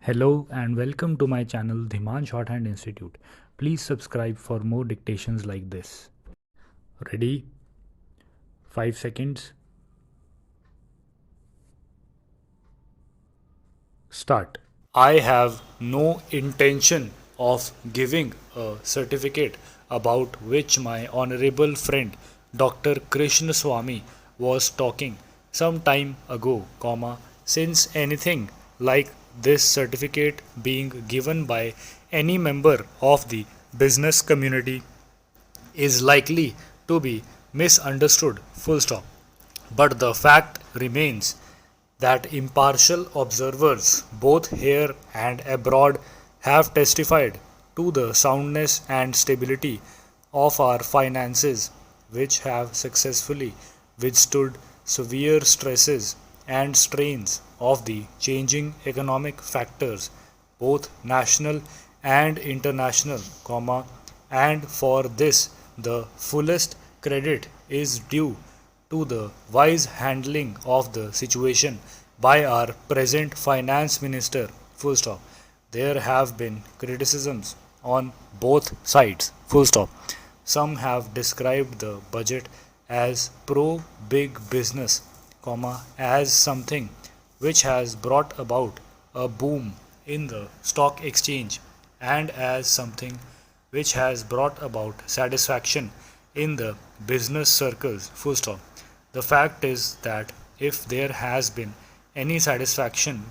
Hello and welcome to my channel Dhiman Shorthand Institute. Please subscribe for more dictations like this. Ready? 5 seconds. Start. I have no intention of giving a certificate about which my honorable friend Dr. Krishna Swami was talking some time ago, since anything like this certificate being given by any member of the business community is likely to be misunderstood, full stop. But the fact remains that impartial observers, both here and abroad, have testified to the soundness and stability of our finances, which have successfully withstood severe stresses and strains of the changing economic factors, both national and international, and for this the fullest credit is due to the wise handling of the situation by our present finance minister, full stop. There have been criticisms on both sides, full stop. Some have described the budget as pro big business, as something which has brought about a boom in the stock exchange and as something which has brought about satisfaction in the business circles, full stop. The fact is that if there has been any satisfaction,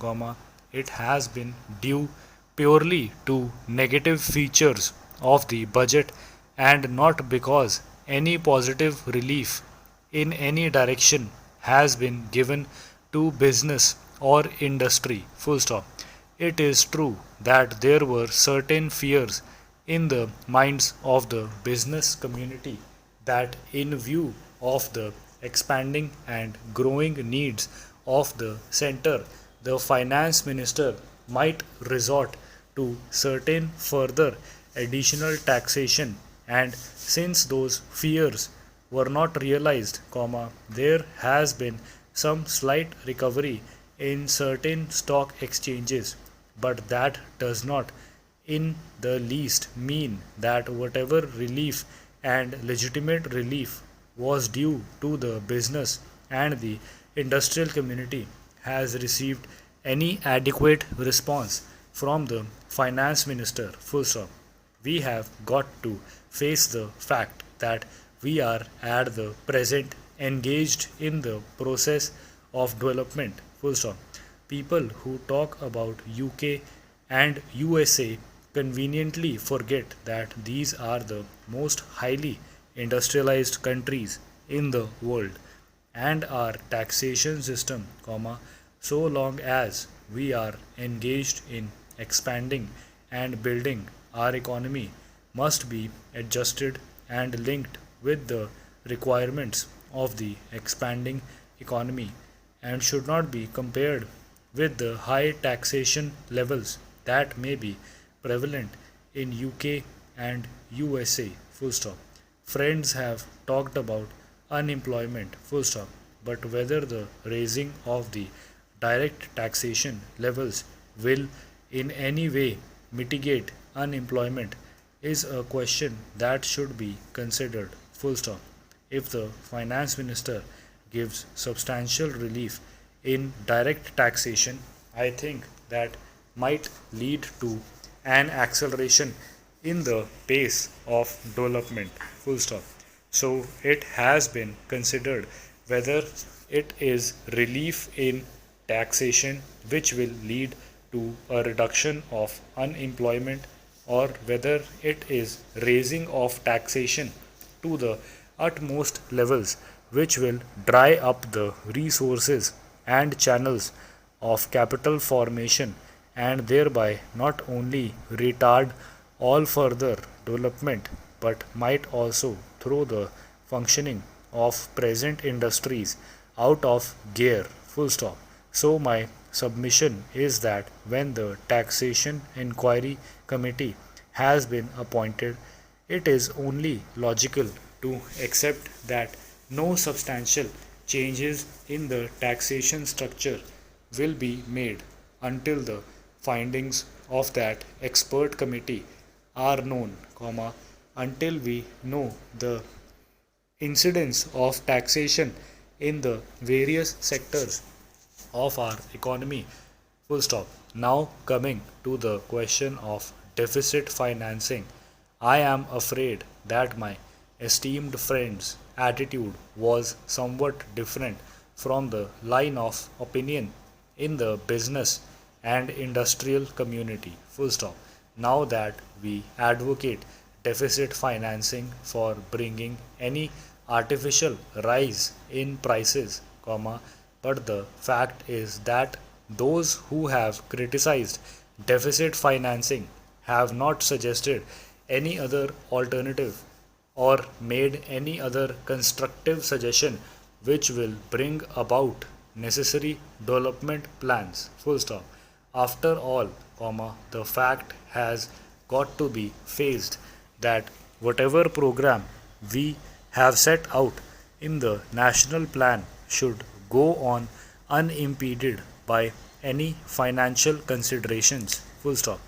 it has been due purely to negative features of the budget and not because any positive relief in any direction has been given to business or industry, full stop. It is true that there were certain fears in the minds of the business community that, in view of the expanding and growing needs of the center, the finance minister might resort to certain further additional taxation, and since those fears were not realized, there has been some slight recovery in certain stock exchanges, but that does not in the least mean that whatever relief and legitimate relief was due to the business and the industrial community has received any adequate response from the finance minister, full stop. We have got to face the fact that we are at the present engaged in the process of development, full stop. People who talk about UK and USA conveniently forget that these are the most highly industrialized countries in the world, and our taxation system, so long as we are engaged in expanding and building our economy, must be adjusted and linked with the requirements of the expanding economy and should not be compared with the high taxation levels that may be prevalent in UK and USA, full stop. Friends have talked about unemployment, full stop. But whether the raising of the direct taxation levels will in any way mitigate unemployment is a question that should be considered, full stop. If the finance minister gives substantial relief in direct taxation, I think that might lead to an acceleration in the pace of development, full stop. So it has been considered whether it is relief in taxation which will lead to a reduction of unemployment or whether it is raising of taxation to the utmost levels which will dry up the resources and channels of capital formation and thereby not only retard all further development but might also throw the functioning of present industries out of gear, full stop. So my submission is that when the taxation inquiry committee has been appointed, it is only logical to accept that no substantial changes in the taxation structure will be made until the findings of that expert committee are known, until we know the incidence of taxation in the various sectors of our economy. Full stop. Now coming to the question of deficit financing, I am afraid that my esteemed friend's attitude was somewhat different from the line of opinion in the business and industrial community. Full stop. Now that we advocate deficit financing for bringing any artificial rise in prices, but the fact is that those who have criticized deficit financing have not suggested any other alternative or made any other constructive suggestion which will bring about necessary development plans. Full stop. After all, the fact has got to be faced that whatever program we have set out in the national plan should go on unimpeded by any financial considerations. Full stop.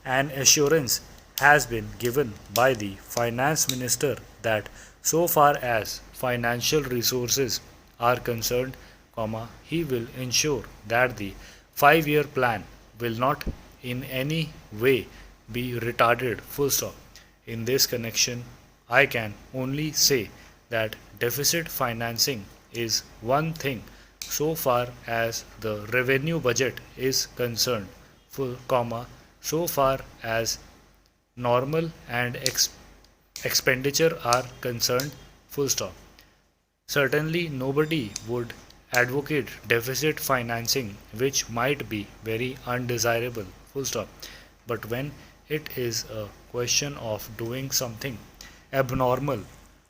An assurance has been given by the finance minister that so far as financial resources are concerned, he will ensure that the 5-year plan will not in any way be retarded. Full stop. In this connection, I can only say that deficit financing is one thing so far as the revenue budget is concerned, so far as normal and expenditure are concerned, full stop. Certainly nobody would advocate deficit financing which might be very undesirable, full stop. But when it is a question of doing something abnormal,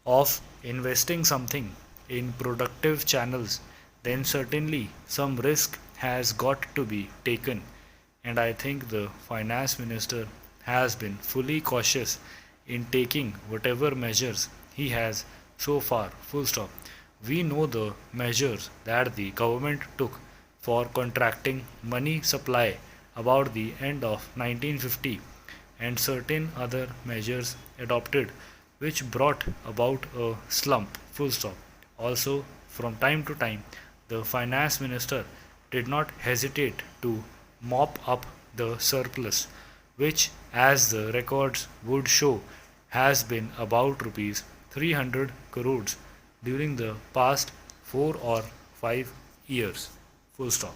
of investing something in productive channels, then certainly some risk has got to be taken. And I think the finance minister has been fully cautious in taking whatever measures he has so far, full stop. We know the measures that the government took for contracting money supply about the end of 1950 and certain other measures adopted which brought about a slump, full stop. Also, from time to time, the finance minister did not hesitate to mop up the surplus, which, as the records would show, has been about rupees 300 crores during the past 4 or 5 years. Full stop.